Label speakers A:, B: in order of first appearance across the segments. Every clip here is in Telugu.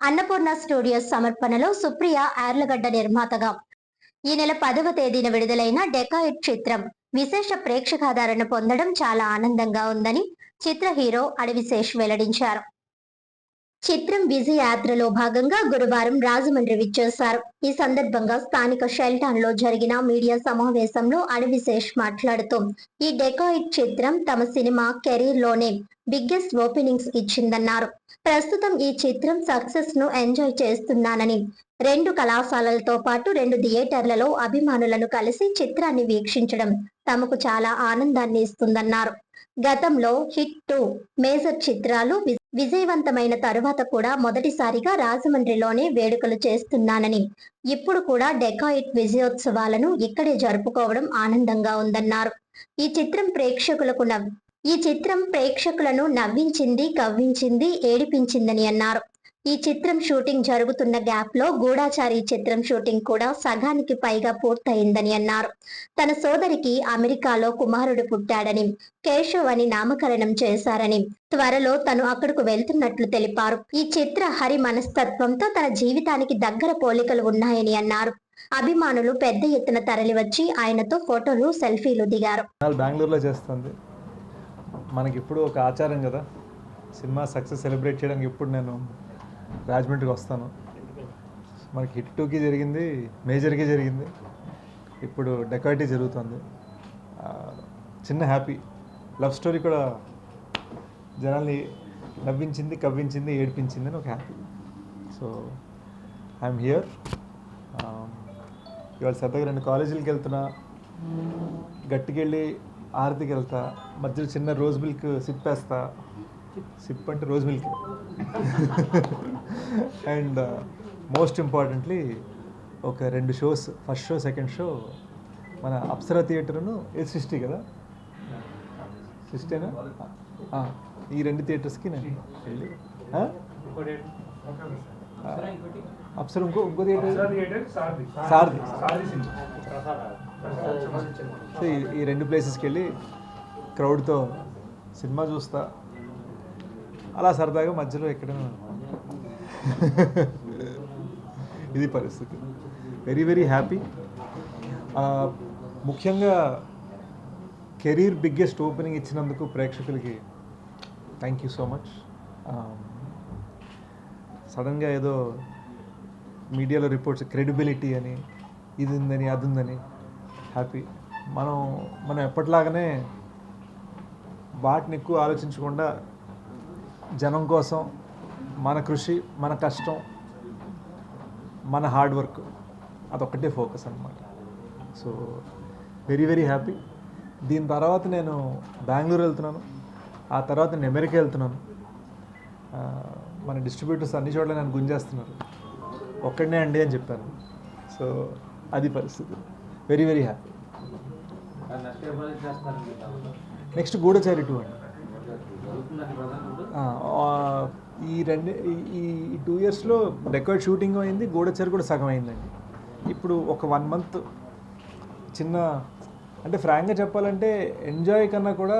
A: అన్నపూర్ణ స్టూడియోస్ సమర్పణలో సుప్రియ యార్లగడ్డ నిర్మాతగా ఈ నెల 10వ తేదీన విడుదలైన డెకాయిట్ చిత్రం విశేష ప్రేక్షకాదరణ పొందడం చాలా ఆనందంగా ఉందని చిత్ర హీరో అడవిశేష్ వెల్లడించారు. చిత్రం విజయయాత్రలో భాగంగా గురువారం రాజమండ్రి విచ్చేశారు. ఈ సందర్భంగా స్థానిక షెల్టాన్ లో జరిగిన మీడియా సమావేశంలో అడవిశేష్ మాట్లాడుతూ ఈ డెకాయిట్ చిత్రం తమ సినిమా కెరీర్ లోనే బిగ్గెస్ట్ ఓపెనింగ్స్ ఇచ్చిందన్నారు. ప్రస్తుతం ఈ చిత్రం సక్సెస్ ను ఎంజాయ్ చేస్తున్నానని, 2 కళాశాలలతో పాటు 2 థియేటర్లలో అభిమానులను కలిసి చిత్రాన్ని వీక్షించడం తమకు చాలా ఆనందాన్ని ఇస్తుందన్నారు. గతంలో హిట్ 2 మేజర్ చిత్రాలు విజయవంతమైన తరువాత కూడా మొదటిసారిగా రాజమండ్రిలోనే వేడుకలు చేస్తున్నానని, ఇప్పుడు కూడా డెకాయిట్ విజయోత్సవాలను ఇక్కడే జరుపుకోవడం ఆనందంగా ఉందన్నారు. ఈ చిత్రం ప్రేక్షకులను నవ్వించింది, కవ్వించింది, ఏడిపించిందని అన్నారు. ఈ చిత్రం షూటింగ్ జరుగుతున్న గ్యాప్ లో గూఢాచారి చిత్రం షూటింగ్ కూడా సగానికి పైగా పూర్తయిందని అన్నారు. తన సోదరికి అమెరికాలో కుమారుడు పుట్టాడని, కేశవ్ అని నామకరణం చేశారని, త్వరలో తను అక్కడకు వెళ్తున్నట్లు తెలిపారు. ఈ చిత్ర హరి మనస్తత్వంతో తన జీవితానికి దగ్గర పోలికలు ఉన్నాయని అన్నారు. అభిమానులు పెద్ద ఎత్తున తరలివచ్చి ఆయనతో ఫోటోలు, సెల్ఫీలు దిగారు.
B: బెంగళూరులో చేస్తుంది. మనకి ఇప్పుడు ఒక ఆచారం కదా, సినిమా సక్సెస్ సెలబ్రేట్ చేయడానికి ఇప్పుడు నేను రాజమండ్రికి వస్తాను. మనకి హిట్ 2కి జరిగింది, మేజర్కి జరిగింది, ఇప్పుడు డెకాయిటీ జరుగుతుంది. చిన్న హ్యాపీ లవ్ స్టోరీ కూడా జనాల్ని నవ్వించింది, కవ్వించింది, ఏడిపించింది అని ఒక హ్యాపీ. So I'm here. ఇవాళ సరదాగా 2 కాలేజీలకి వెళ్తున్నా, గట్టికెళ్ళి ఆరతికి వెళ్తా, మధ్యలో చిన్న రోజ్ మిల్క్ సిప్ వేస్తా. సిప్ అంటే rose milk. And most importantly ఒక 2 shows, first show, second show మన అప్సరా థియేటర్ను సృష్టి కదా, సృష్టినా, ఈ 2 థియేటర్స్కి నేను వెళ్ళి అప్సరా ఇంకో థియేటర్ సారథి. సో ఈ 2 ప్లేసెస్కి వెళ్ళి క్రౌడ్తో సినిమా చూస్తా, అలా సరదాగా మధ్యలో ఎక్కడ ఇది పరిస్థితి. Very very happy. ముఖ్యంగా కెరీర్ బిగ్గెస్ట్ ఓపెనింగ్ ఇచ్చినందుకు ప్రేక్షకులకి థ్యాంక్ యూ సో మచ్. సడన్గా ఏదో మీడియాలో రిపోర్ట్స్ క్రెడిబిలిటీ అని, ఇది ఉందని, అది ఉందని, హ్యాపీ. మనం ఎప్పటిలాగానే వాటిని ఎక్కువ ఆలోచించకుండా జనం కోసం మన కృషి, మన కష్టం, మన హార్డ్ వర్క్, అదొక్కటే ఫోకస్ అన్నమాట. So very very happy. దీని తర్వాత నేను బెంగళూరు వెళ్తున్నాను, ఆ తర్వాత నేను అమెరికా వెళ్తున్నాను. మన డిస్ట్రిబ్యూటర్స్ అన్ని చోట్ల నన్ను గుంజేస్తున్నారు, ఒక్కడనే అండి అని చెప్పాను. సో అది పరిస్థితి. Very very happy. నెక్స్ట్ గూఢచారి 2 అండి. ఈ 2 ఇయర్స్లో డెకాయిట్ షూటింగ్ అయింది, గూఢచారి కూడా సగం అయిందండి. ఇప్పుడు ఒక 1 మంత్ చిన్న, అంటే ఫ్రాంక్గా చెప్పాలంటే ఎంజాయ్ కన్నా కూడా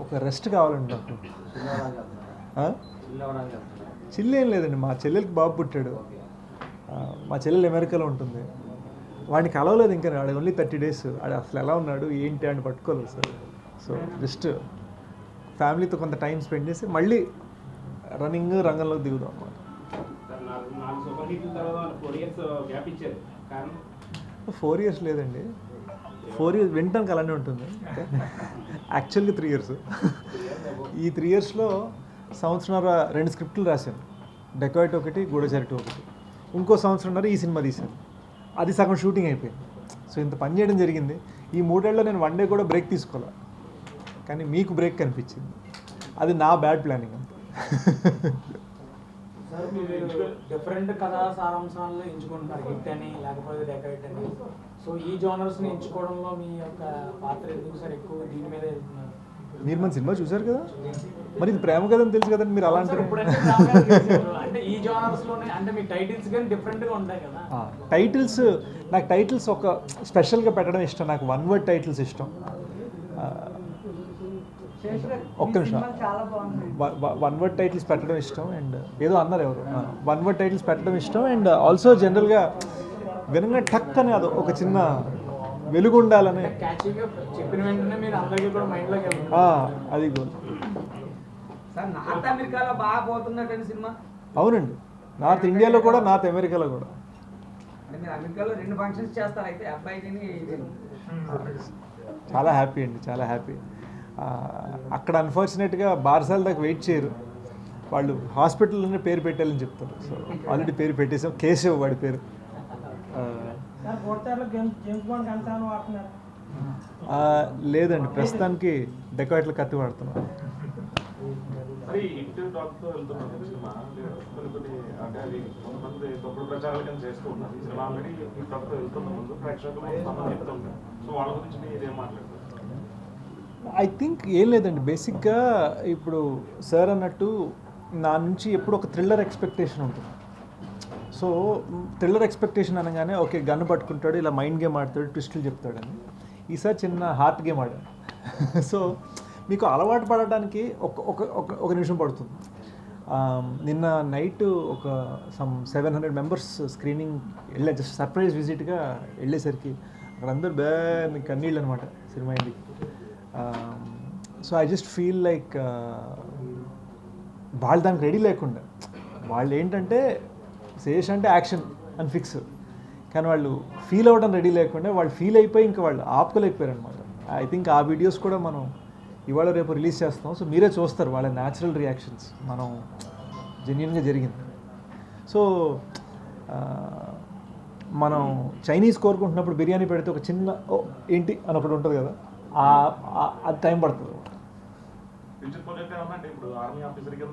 B: ఒక రెస్ట్ కావాలండి నాకు. చిల్లు ఏం లేదండి, మా చెల్లెలకి బాబు పుట్టాడు. మా చెల్లెలు అమెరికాలో ఉంటుంది. వాడిని కలవలేదు ఇంకా, వాడు ఓన్లీ 30 days. వాడు అసలు ఎలా ఉన్నాడు ఏంటి అని పట్టుకోలేదు సార్. సో జస్ట్ ఫ్యామిలీతో కొంత టైం స్పెండ్ చేసి మళ్ళీ రంగంలోకి దిగుదాం అన్నమాట. 4 years లేదండి, 4 years వింటానికి అలానే ఉంటుంది. యాక్చువల్గా 3 years. ఈ 3 yearsలో సంవత్సరాల 2 స్క్రిప్ట్లు రాశాను. డెకాయిట్ 1, గూఢచారి 2 ఒకటి. ఇంకో సంవత్సరంన్నర ఈ సినిమా తీశాను, అది సగం షూటింగ్ అయిపోయింది. సో ఇంత పని చేయడం జరిగింది. ఈ 3 ఏళ్ళలో నేను 1 day కూడా బ్రేక్ తీసుకోవాలి, కానీ మీకు బ్రేక్ కనిపించింది. అది నా బ్యాడ్ ప్లానింగ్ అంతే.
C: సార్ మీరు డిఫరెంట్ కథా సారాంశాలను ఎంచుకుంటారు, హిట్ అని లేకపోతే డెకాయిట్ అని. సో ఈ జోనర్స్ని ఎంచుకోవడంలో మీ యొక్క పాత్ర ఎందుకు సార్ ఎక్కువ దీని మీద వెళ్తున్నారు?
B: మీరు మన సినిమా చూసారు కదా, మరి ఇది ప్రేమ కథ అని తెలుసు కదండి, మీరు అలా అంటారు.
C: అంటే ఈ జోనర్స్లోనే అంటే మీ టైటిల్స్ కానీ డిఫరెంట్గా ఉంటాయి కదా.
B: టైటిల్స్, నాకు టైటిల్స్ ఒక స్పెషల్గా పెట్టడం ఇష్టం. నాకు 1 word టైటిల్స్ ఇష్టం. ఒక్క నిమిషం. వన్ వర్డ్ టైటిల్స్ పెట్టడం ఇష్టం అండ్ ఏదో అన్నారు ఎవరు, వన్ వర్డ్ టైటిల్స్ పెట్టడం ఇష్టం అండ్ ఆల్సో జనరల్గా వినగా టక్ అని అది ఒక చిన్న వెలుగు ఉండాలని
C: క్యాచీగా చెప్పిన వెంటనే మీరు అందరికీ కూడా మైండ్లోకి వెళ్తుంది.
B: అది గోల్.
D: సార్ నార్త్ అమెరికాలో బాగా పోతున్నటువంటి సినిమా.
B: అవునండి, నార్త్ ఇండియాలో కూడా నార్త్ అమెరికాలో కూడా.
D: అంటే మీరు అమెరికాలో 2 ఫంక్షన్స్ చేస్తారు అయితే అబ్బాయిని
B: చాలా హ్యాపీ అండి, చాలా హ్యాపీ. అక్కడ అన్ఫార్చునేట్గా బార్సాల దాకా వెయిట్ చేయరు, వాళ్ళు హాస్పిటల్లోనే పేరు పెట్టాలని చెప్తారు. సో ఆల్రెడీ పేరు పెట్టేసాం, కేశవ్ వాడి పేరు. లేదండి, ప్రస్తుతానికి డెకాయిట్లు కత్తి వాడుతున్నాం.
E: మరి ఇంటి డాక్టర్ వెళ్తున్నారు సినిమా కొన్ని అంటే అది కొంతమంది తప్పుడు ప్రచారాలు కానీ చేస్తూ ఉన్నారు. సినిమా ఆల్రెడీ ఈ డాక్టర్ వెళ్తున్న ముందు ప్రేక్షకులు కొంతమంది చెప్తుంటారు. సో వాళ్ళ గురించి మీరు ఇదేం మాట్లాడతారు?
B: ఐ థింక్ ఏం లేదండి, బేసిక్గా ఇప్పుడు సార్ అన్నట్టు నా నుంచి ఎప్పుడు ఒక థ్రిల్లర్ ఎక్స్పెక్టేషన్ ఉంటుంది. సో థ్రిల్లర్ ఎక్స్పెక్టేషన్ అనగానే ఓకే గన్ పట్టుకుంటాడు, ఇలా మైండ్ గేమ్ ఆడతాడు, ట్విస్టులు చెప్తాడని. ఈసారి చిన్న హార్ట్ గేమ్ ఆడాడు. సో మీకు అలవాటు పడటానికి ఒక నిమిషం పడుతుంది. నిన్న నైట్ ఒక 700 మెంబర్స్ స్క్రీనింగ్ వెళ్ళా, జస్ట్ సర్ప్రైజ్ విజిట్గా వెళ్ళేసరికి అక్కడ అందరూ కన్నీళ్ళు అనమాట సినిమా అయింది. So I just feel like వాళ్ళు దానికి రెడీ లేకుండా, వాళ్ళు ఏంటంటే శేష్ అంటే యాక్షన్ అని ఫిక్స్, కానీ వాళ్ళు ఫీల్ అవ్వడం రెడీ లేకుండా వాళ్ళు ఫీల్ అయిపోయి ఇంకా వాళ్ళు ఆపుకోలేకపోయారు అనమాట. ఐ థింక్ ఆ వీడియోస్ కూడా మనం ఇవాళ రేపు రిలీజ్ చేస్తాం. సో మీరే చూస్తారు వాళ్ళ న్యాచురల్ రియాక్షన్స్, మనం జెన్యున్గా జరిగింది. సో మనం చైనీస్ కోరుకుంటున్నప్పుడు బిర్యానీ పెడితే ఒక చిన్న ఏంటి అని ఒకటి ఉంటుంది కదా, అది టైం పడుతుంది.
E: ఫ్యూచర్ ప్రాజెక్ట్ ఏమన్నా అంటే ఇప్పుడు ఆర్మీ ఆఫీసర్కి